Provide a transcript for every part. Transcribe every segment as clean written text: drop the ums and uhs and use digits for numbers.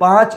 5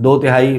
2/3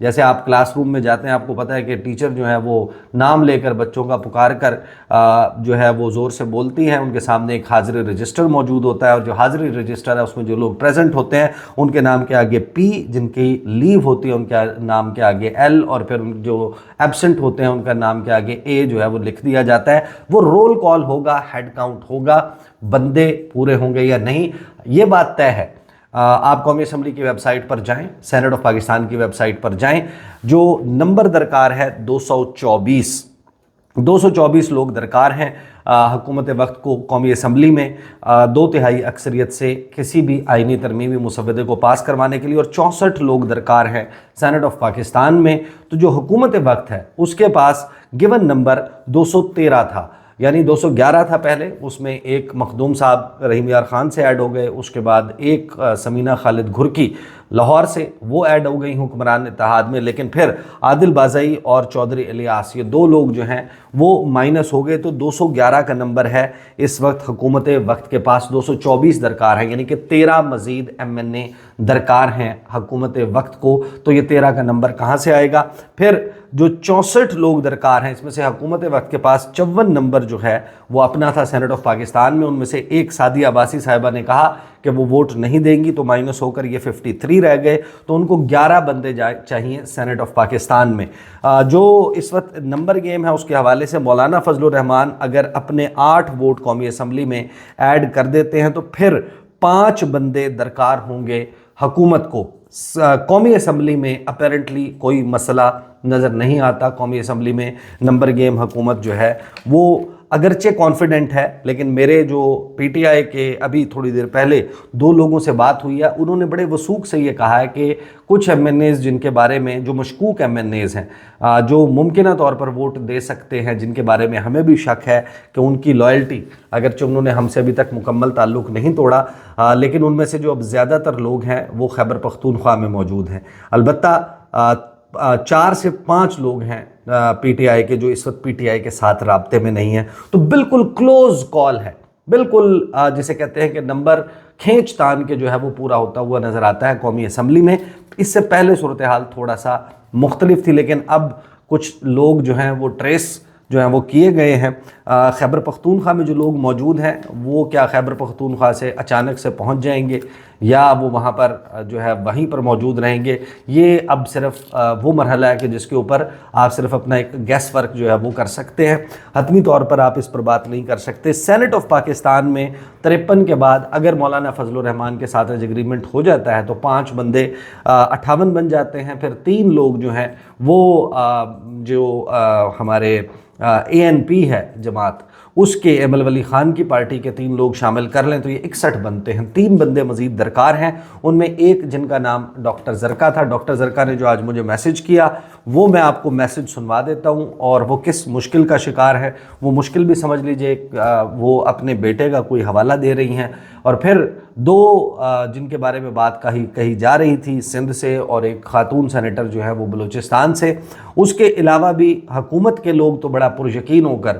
جیسے آپ class room میں جاتے ہیں، آپ کو پتہ ہے کہ ٹیچر جو ہے وہ نام لے کر بچوں کا پکار کر جو ہے وہ زور سے بولتی ہیں، ان کے سامنے ایک حاضری رجسٹر موجود ہوتا ہے، اور جو حاضری رجسٹر ہے اس میں جو لوگ پریزنٹ ہوتے ہیں ان کے نام کے آگے پی، جن کی لیو ہوتی ہے ان کے نام کے آگے ایل، اور پھر جو ایبسنٹ ہوتے ہیں ان کا نام کے آگے اے جو ہے وہ لکھ دیا جاتا ہے۔ وہ رول کال ہوگا، ہیڈ کاؤنٹ ہوگا، بندے پورے ہوں گے یا نہیں یہ بات طے ہے۔ آپ قومی اسمبلی کی ویب سائٹ پر جائیں، سینٹ آف پاکستان کی ویب سائٹ پر جائیں، جو نمبر درکار ہے 224 لوگ درکار ہیں حکومت وقت کو قومی اسمبلی میں 2/3 اکثریت سے کسی بھی آئینی ترمیمی مسودے کو پاس کروانے کے لیے، اور 64 لوگ درکار ہیں سینٹ آف پاکستان میں۔ تو جو حکومت وقت ہے اس کے پاس گیون نمبر 213 تھا، یعنی 211 تھا پہلے، اس میں ایک مخدوم صاحب رحیم یار خان سے ایڈ ہو گئے، اس کے بعد ایک سمینہ خالد گھرکی لاہور سے وہ ایڈ ہو گئی حکمران اتحاد میں، لیکن پھر عادل بازئی اور چودھری الیاس، یہ 2 لوگ جو ہیں وہ مائنس ہو گئے، تو 211 کا نمبر ہے اس وقت حکومت وقت کے پاس۔ 224 درکار ہیں، یعنی کہ 13 مزید ایم این اے درکار ہیں حکومت وقت کو، تو یہ 13 کا نمبر کہاں سے آئے گا؟ پھر جو 64 لوگ درکار ہیں اس میں سے حکومت وقت کے پاس 54 نمبر جو ہے وہ اپنا تھا سینٹ آف پاکستان میں، ان میں سے ایک سعدیہ عباسی صاحبہ نے کہا کہ وہ ووٹ نہیں دیں گی، تو مائنس ہو کر یہ 53 رہ گئے، تو ان کو 11 بندے چاہیے سینٹ آف پاکستان میں۔ جو اس وقت نمبر گیم ہے اس کے حوالے سے مولانا فضل الرحمان اگر اپنے 8 ووٹ قومی اسمبلی میں ایڈ کر دیتے ہیں تو پھر 5 بندے درکار ہوں گے حکومت کو۔ قومی اسمبلی میں اپیرنٹلی کوئی مسئلہ نظر نہیں آتا، قومی اسمبلی میں نمبر گیم حکومت جو ہے وہ اگرچہ کانفیڈنٹ ہے، لیکن میرے جو پی ٹی آئی کے ابھی تھوڑی دیر پہلے 2 لوگوں سے بات ہوئی ہے، انہوں نے بڑے وثوق سے یہ کہا ہے کہ کچھ ایم این ایز جن کے بارے میں، جو مشکوک ایم این ایز ہیں، جو ممکنہ طور پر ووٹ دے سکتے ہیں، جن کے بارے میں ہمیں بھی شک ہے کہ ان کی لائلٹی، اگرچہ انہوں نے ہم سے ابھی تک مکمل تعلق نہیں توڑا، لیکن ان میں سے جو اب زیادہ تر لوگ ہیں وہ خیبر پختونخوا میں موجود ہیں۔ البتہ 4 سے 5 لوگ ہیں پی ٹی آئی کے جو اس وقت پی ٹی آئی کے ساتھ رابطے میں نہیں ہیں، تو بالکل کلوز کال ہے، بالکل جسے کہتے ہیں کہ نمبر کھینچ تان کے جو ہے وہ پورا ہوتا ہوا نظر آتا ہے قومی اسمبلی میں۔ اس سے پہلے صورتحال تھوڑا سا مختلف تھی، لیکن اب کچھ لوگ جو ہیں وہ ٹریس جو ہیں وہ کیے گئے ہیں۔ خیبر پختونخوا میں جو لوگ موجود ہیں وہ کیا خیبر پختونخوا سے اچانک سے پہنچ جائیں گے یا وہ وہاں پر جو ہے وہیں پر موجود رہیں گے؟ یہ اب صرف وہ مرحلہ ہے کہ جس کے اوپر آپ صرف اپنا ایک گیس ورک جو ہے وہ کر سکتے ہیں، حتمی طور پر آپ اس پر بات نہیں کر سکتے۔ سینٹ آف پاکستان میں 53 کے بعد اگر مولانا فضل الرحمان کے ساتھ اگریمنٹ ہو جاتا ہے تو 5 بندے 58 بن جاتے ہیں، پھر 3 لوگ جو ہیں وہ جو ہمارے اے این پی ہے جماعت، اس کے ایمل ولی خان کی پارٹی کے 3 لوگ شامل کر لیں تو یہ 61 بنتے ہیں۔ 3 بندے مزید درکار ہیں، ان میں ایک جن کا نام ڈاکٹر زرکا تھا۔ ڈاکٹر زرکا نے جو آج مجھے میسج کیا وہ میں آپ کو میسج سنوا دیتا ہوں، اور وہ کس مشکل کا شکار ہے، وہ مشکل بھی سمجھ لیجئے، وہ اپنے بیٹے کا کوئی حوالہ دے رہی ہیں، اور پھر 2 جن کے بارے میں بات کہی جا رہی تھی سندھ سے، اور ایک خاتون سینیٹر جو ہے وہ بلوچستان سے۔ اس کے علاوہ بھی حکومت کے لوگ تو بڑا پریقین ہو کر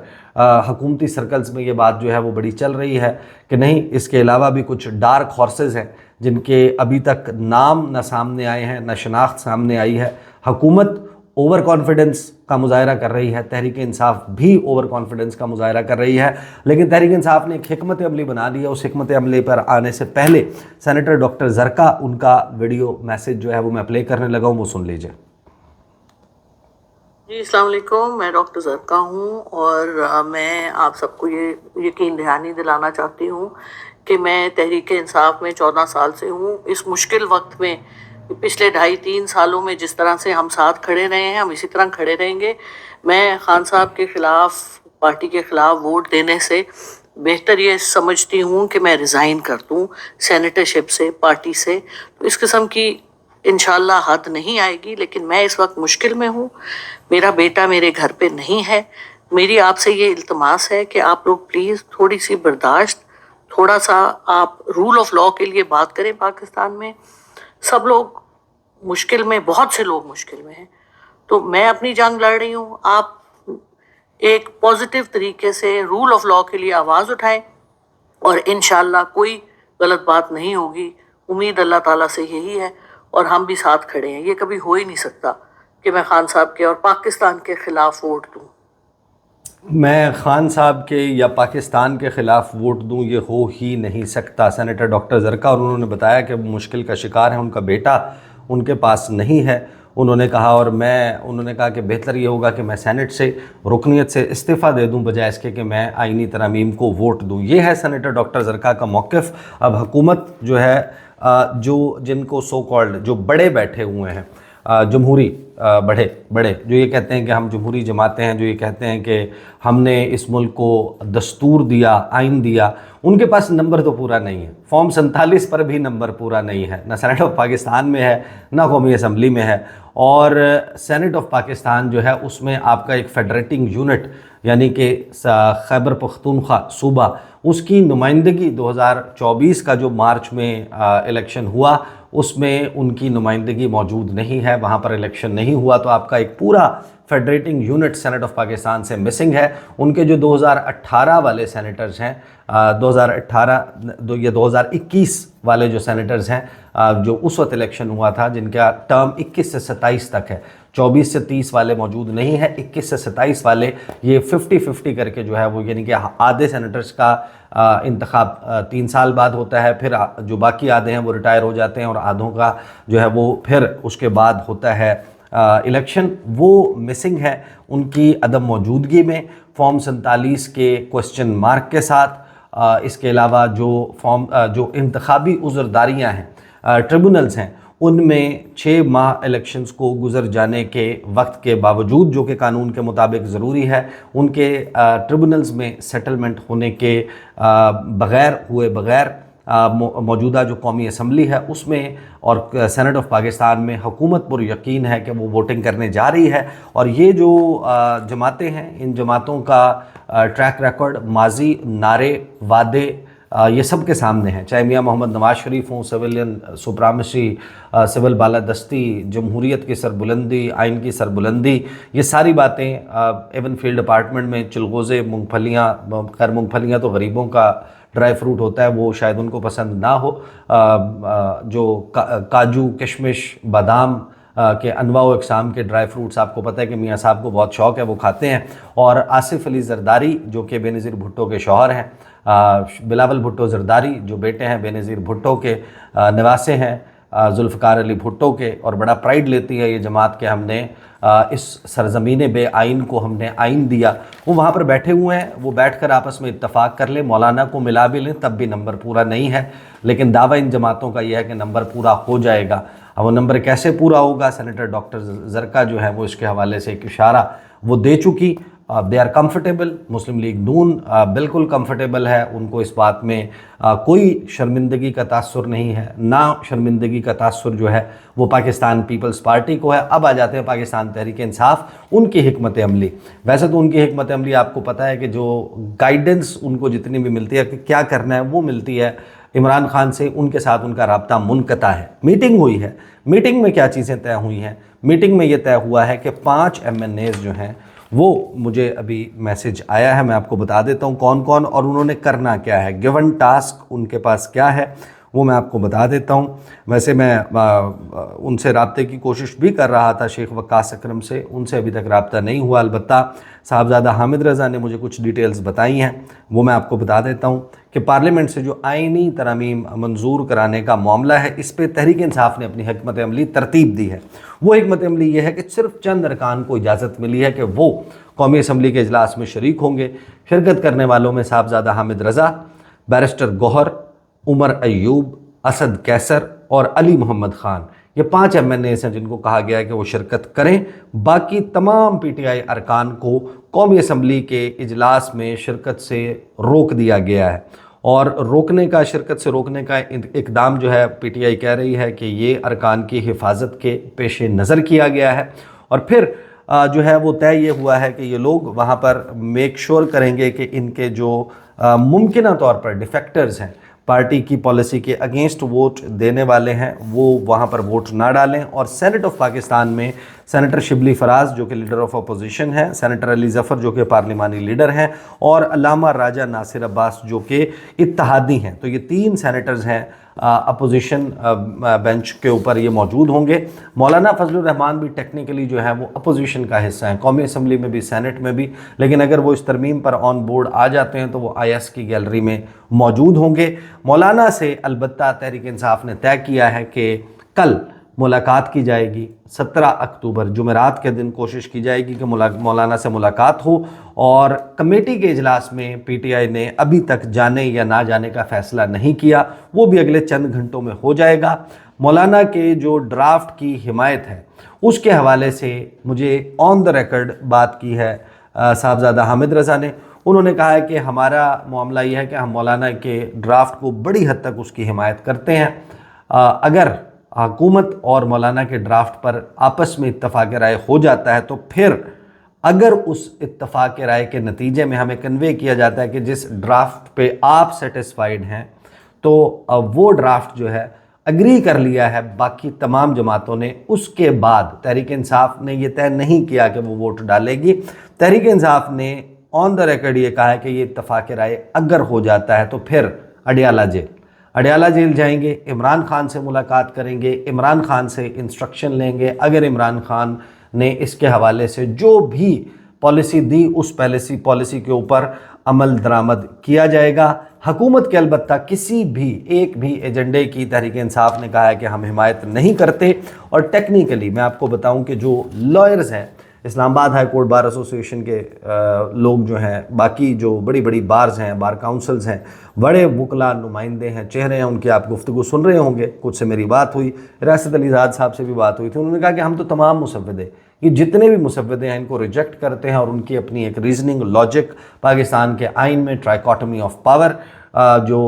حکومتی سرکلز میں یہ بات جو ہے وہ بڑی چل رہی ہے کہ نہیں، اس کے علاوہ بھی کچھ ڈارک ہارسز ہیں جن کے ابھی تک نام نہ سامنے آئے ہیں، نہ شناخت سامنے آئی ہے۔ حکومت اوور کانفیڈنس کا مظاہرہ کر رہی ہے، تحریک انصاف بھی اوور کانفیڈنس کا مظاہرہ کر رہی ہے، لیکن تحریک انصاف نے ایک حکمت عملی بنا لی ہے۔ اس حکمت عملی پر آنے سے پہلے سینیٹر ڈاکٹر زرکا، ان کا ویڈیو میسج جو ہے وہ میں پلے کرنے لگا ہوں، وہ سن لیجئے۔ جی السلام علیکم، میں ڈاکٹر زرکا ہوں، اور میں آپ سب کو یہ یقین دہانی دلانا چاہتی ہوں کہ میں تحریک انصاف میں 14 سال سے ہوں۔ اس مشکل وقت میں پچھلے 2.5-3 سالوں میں جس طرح سے ہم ساتھ کھڑے رہے ہیں، ہم اسی طرح کھڑے رہیں گے۔ میں خان صاحب کے خلاف، پارٹی کے خلاف ووٹ دینے سے بہتر یہ سمجھتی ہوں کہ میں ریزائن کر دوں سینیٹرشپ سے، پارٹی سے۔ تو اس قسم کی انشاءاللہ حد نہیں آئے گی، لیکن میں اس وقت مشکل میں ہوں، میرا بیٹا میرے گھر پہ نہیں ہے۔ میری آپ سے یہ التماس ہے کہ آپ لوگ پلیز تھوڑی سی برداشت، تھوڑا سا آپ رول آف لاء کے لیے بات کریں۔ پاکستان میں سب لوگ مشکل میں، بہت سے لوگ مشکل میں ہیں، تو میں اپنی جنگ لڑ رہی ہوں، آپ ایک پازیٹیو طریقے سے رول آف لاء کے لیے آواز اٹھائیں، اور انشاءاللہ کوئی غلط بات نہیں ہوگی۔ امید اللہ تعالیٰ سے یہی ہے، اور ہم بھی ساتھ کھڑے ہیں. یہ کبھی ہو ہی نہیں سکتا کہ میں خان صاحب کے اور پاکستان کے خلاف ووٹ دوں. میں خان صاحب کے یا پاکستان کے خلاف ووٹ دوں، یہ ہو ہی نہیں سکتا. سینیٹر ڈاکٹر زرکا، اور انہوں نے بتایا کہ وہ مشکل کا شکار ہے، ان کا بیٹا ان کے پاس نہیں ہے. انہوں نے کہا انہوں نے کہا کہ بہتر یہ ہوگا کہ میں سینٹ سے رکنیت سے استعفیٰ دے دوں بجائے اس کے کہ میں آئینی ترامیم کو ووٹ دوں. یہ ہے سینیٹر ڈاکٹر زرکا کا موقف. اب حکومت جو ہے جن کو سو کالڈ جو بڑے بیٹھے ہوئے ہیں، جمہوری بڑے جو یہ کہتے ہیں کہ ہم جمہوری جماعتیں ہیں، جو یہ کہتے ہیں کہ ہم نے اس ملک کو دستور دیا، آئین دیا، ان کے پاس نمبر تو پورا نہیں ہے. فارم 47 پر بھی نمبر پورا نہیں ہے، نہ سینٹ آف پاکستان میں ہے نہ قومی اسمبلی میں ہے. اور سینٹ آف پاکستان جو ہے اس میں آپ کا ایک فیڈریٹنگ یونٹ یعنی کہ خیبر پختونخوا صوبہ، اس کی نمائندگی 2024 کا جو مارچ میں الیکشن ہوا اس میں ان کی نمائندگی موجود نہیں ہے، وہاں پر الیکشن نہیں ہوا. تو آپ کا ایک پورا federating unit senate of Pakistan سے مسنگ ہے. ان کے جو 2018 والے سینیٹرز ہیں، 2018 یا 2021 والے جو سینیٹرز ہیں جو اس وقت الیکشن ہوا تھا، جن کا ٹرم 21 سے 27 تک ہے، 24 سے 30 والے موجود نہیں ہیں، 21 سے 27 والے یہ 50-50 کر کے جو ہے وہ، یعنی کہ آدھے سینیٹرز کا انتخاب 3 سال بعد ہوتا ہے، پھر جو باقی آدھے ہیں وہ ریٹائر ہو جاتے ہیں، اور آدھوں کا جو ہے وہ پھر اس کے بعد ہوتا ہے الیکشن. وہ مسنگ ہے ان کی عدم موجودگی میں، فارم 47 کے کوسچن مارک کے ساتھ. اس کے علاوہ جو انتخابی عذرداریاں ہیں، ٹریبونلز ہیں، ان میں 6 ماہ الیکشنز کو گزر جانے کے وقت کے باوجود، جو کہ قانون کے مطابق ضروری ہے، ان کے ٹریبونلز میں سیٹلمنٹ ہونے کے بغیر موجودہ جو قومی اسمبلی ہے اس میں اور سینٹ آف پاکستان میں حکومت پر یقین ہے کہ وہ ووٹنگ کرنے جا رہی ہے. اور یہ جو جماعتیں ہیں، ان جماعتوں کا ٹریک ریکارڈ، ماضی، نعرے، وعدے، یہ سب کے سامنے ہیں، چاہے میاں محمد نواز شریف ہوں، سویلین سپرامسی، سول بالادستی، جمہوریت کی سربلندی، آئین کی سربلندی، یہ ساری باتیں. ایون فیلڈ ڈپارٹمنٹ میں چلغوزے، مونگ پھلیاں تو غریبوں کا ڈرائی فروٹ ہوتا ہے، وہ شاید ان کو پسند نہ ہو. جو کاجو، کشمش، بادام کے انواع و اقسام کے ڈرائی فروٹس، آپ کو پتہ ہے کہ میاں صاحب کو بہت شوق ہے، وہ کھاتے ہیں. اور آصف علی زرداری جو کہ بے نظیر بھٹو کے شوہر ہیں، بلاول بھٹو زرداری جو بیٹے ہیں بے نظیر بھٹو کے، نواسے ہیں ذوالفقار علی بھٹو کے، اور بڑا پرائیڈ لیتی ہے یہ جماعت کہ ہم نے اس سرزمین بے آئین کو ہم نے آئین دیا. وہ وہاں پر بیٹھے ہوئے ہیں، وہ بیٹھ کر آپس میں اتفاق کر لیں، مولانا کو ملا بھی لیں، تب بھی نمبر پورا نہیں ہے. لیکن دعویٰ ان جماعتوں کا یہ ہے کہ نمبر پورا ہو جائے گا. اب وہ نمبر کیسے پورا ہوگا، سینیٹر ڈاکٹر زرکا جو ہے وہ اس کے حوالے سے ایک اشارہ وہ دے چکی. They are comfortable, Muslim League نون بالکل کمفرٹیبل ہے، ان کو اس بات میں کوئی شرمندگی کا تاثر نہیں ہے، نہ شرمندگی کا تاثر جو ہے وہ پاکستان پیپلز پارٹی کو ہے. اب آ جاتے ہیں پاکستان تحریک انصاف، ان کی حکمت عملی. ویسے تو ان کی حکمت عملی آپ کو پتہ ہے کہ جو گائیڈنس ان کو جتنی بھی ملتی ہے کہ کیا کرنا ہے، وہ ملتی ہے عمران خان سے. ان کے ساتھ ان کا رابطہ منقطع ہے. میٹنگ ہوئی ہے، میٹنگ میں کیا چیزیں طے ہوئی ہیں؟ میٹنگ میں یہ طے ہوا ہے کہ 5 MNAs جو ہیں وہ، مجھے ابھی میسج آیا ہے، میں آپ کو بتا دیتا ہوں کون کون اور انہوں نے کرنا کیا ہے، گیون ٹاسک ان کے پاس کیا ہے وہ میں آپ کو بتا دیتا ہوں. ویسے میں ان سے رابطے کی کوشش بھی کر رہا تھا، شیخ وقاص اکرم سے، ان سے ابھی تک رابطہ نہیں ہوا. البتہ صاحبزادہ حامد رضا نے مجھے کچھ ڈیٹیلز بتائی ہیں، وہ میں آپ کو بتا دیتا ہوں کہ پارلیمنٹ سے جو آئینی ترامیم منظور کرانے کا معاملہ ہے، اس پہ تحریک انصاف نے اپنی حکمت عملی ترتیب دی ہے. وہ حکمت عملی یہ ہے کہ صرف چند ارکان کو اجازت ملی ہے کہ وہ قومی اسمبلی کے اجلاس میں شریک ہوں گے. شرکت کرنے والوں میں صاحبزادہ حامد رضا، بیرسٹر گوہر، عمر ایوب، اسد کیسر اور علی محمد خان. یہ 5 MNAs ہیں جن کو کہا گیا ہے کہ وہ شرکت کریں. باقی تمام PTI ارکان کو قومی اسمبلی کے اجلاس میں شرکت سے روک دیا گیا ہے. اور شرکت سے روکنے کا اقدام جو ہے PTI کہہ رہی ہے کہ یہ ارکان کی حفاظت کے پیش نظر کیا گیا ہے. اور پھر جو ہے وہ طے یہ ہوا ہے کہ یہ لوگ وہاں پر میک شور کریں گے کہ ان کے جو ممکنہ طور پر ڈیفیکٹرز ہیں، پارٹی کی پالیسی کے اگینسٹ ووٹ دینے والے ہیں، وہ وہاں پر ووٹ نہ ڈالیں. اور سینٹ آف پاکستان میں سینیٹر شبلی فراز جو کہ لیڈر آف اپوزیشن ہیں، سینیٹر علی ظفر جو کہ پارلیمانی لیڈر ہیں، اور علامہ راجہ ناصر عباس جو کہ اتحادی ہیں۔ تو یہ 3 سینیٹرز ہیں اپوزیشن بینچ کے اوپر یہ موجود ہوں گے۔ مولانا فضل الرحمان بھی ٹیکنیکلی جو ہے وہ اپوزیشن کا حصہ ہیں، قومی اسمبلی میں بھی، سینٹ میں بھی، لیکن اگر وہ اس ترمیم پر آن بورڈ آ جاتے ہیں تو وہ آئی ایس کی گیلری میں موجود ہوں گے۔ مولانا سے البتہ تحریک انصاف نے طے کیا ہے کہ کل ملاقات کی جائے گی، 17 اکتوبر جمعرات کے دن کوشش کی جائے گی کہ مولانا سے ملاقات ہو، اور کمیٹی کے اجلاس میں پی ٹی آئی نے ابھی تک جانے یا نہ جانے کا فیصلہ نہیں کیا، وہ بھی اگلے چند گھنٹوں میں ہو جائے گا۔ مولانا کے جو ڈرافٹ کی حمایت ہے اس کے حوالے سے مجھے آن دا ریکارڈ بات کی ہے صاحبزادہ حامد رضا نے۔ انہوں نے کہا ہے کہ ہمارا معاملہ یہ ہے کہ ہم مولانا کے ڈرافٹ کو بڑی حد تک اس کی حمایت کرتے ہیں، اگر حکومت اور مولانا کے ڈرافٹ پر آپس میں اتفاق رائے ہو جاتا ہے تو پھر اگر اس اتفاق رائے کے نتیجے میں ہمیں کنوے کیا جاتا ہے کہ جس ڈرافٹ پہ آپ سیٹسفائیڈ ہیں تو وہ ڈرافٹ جو ہے اگری کر لیا ہے باقی تمام جماعتوں نے، اس کے بعد تحریک انصاف نے یہ طے نہیں کیا کہ وہ ووٹ ڈالے گی۔ تحریک انصاف نے آن دا ریکارڈ یہ کہا ہے کہ یہ اتفاق رائے اگر ہو جاتا ہے تو پھر اڈیالہ جیل جائیں گے، عمران خان سے ملاقات کریں گے، عمران خان سے انسٹرکشن لیں گے، اگر عمران خان نے اس کے حوالے سے جو بھی پالیسی دی اس پالیسی کے اوپر عمل درآمد کیا جائے گا۔ حکومت کے البتہ کسی بھی ایک بھی ایجنڈے کی تحریک انصاف نے کہا ہے کہ ہم حمایت نہیں کرتے، اور ٹیکنیکلی میں آپ کو بتاؤں کہ جو لائرز ہیں اسلام آباد ہائی کورٹ بار ایسوسیشن کے لوگ جو ہیں، باقی جو بڑی بڑی بارز ہیں، بار کاؤنسلز ہیں، بڑے وکلا نمائندے ہیں، چہرے ہیں ان کی، آپ گفتگو سن رہے ہوں گے، کچھ سے میری بات ہوئی، ریاست علی زاد صاحب سے بھی بات ہوئی تھی، انہوں نے کہا کہ ہم تو تمام مسودے، یہ جتنے بھی مسودے ہیں ان کو ریجیکٹ کرتے ہیں، اور ان کی اپنی ایک ریزننگ لاجک پاکستان کے آئین میں ٹرائیکاٹمی آف پاور جو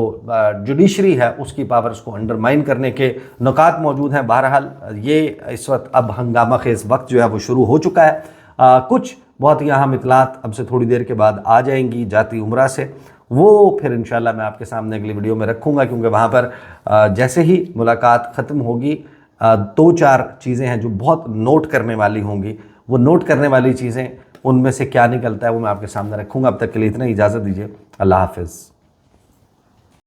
جوڈیشری ہے اس کی پاورز کو انڈرمائن کرنے کے نکات موجود ہیں۔ بہرحال یہ اس وقت اب ہنگامہ خیز وقت جو ہے وہ شروع ہو چکا ہے۔ کچھ بہت ہی اہم اطلاعات اب سے تھوڑی دیر کے بعد آ جائیں گی جاتی عمرہ سے، وہ پھر انشاءاللہ میں آپ کے سامنے اگلی ویڈیو میں رکھوں گا، کیونکہ وہاں پر جیسے ہی ملاقات ختم ہوگی 2-4 چیزیں ہیں جو بہت نوٹ کرنے والی ہوں گی، وہ نوٹ کرنے والی چیزیں ان میں سے کیا نکلتا ہے وہ میں آپ کے سامنے رکھوں گا۔ اب تک کے لیے اتنا، اجازت دیجیے، اللہ حافظ۔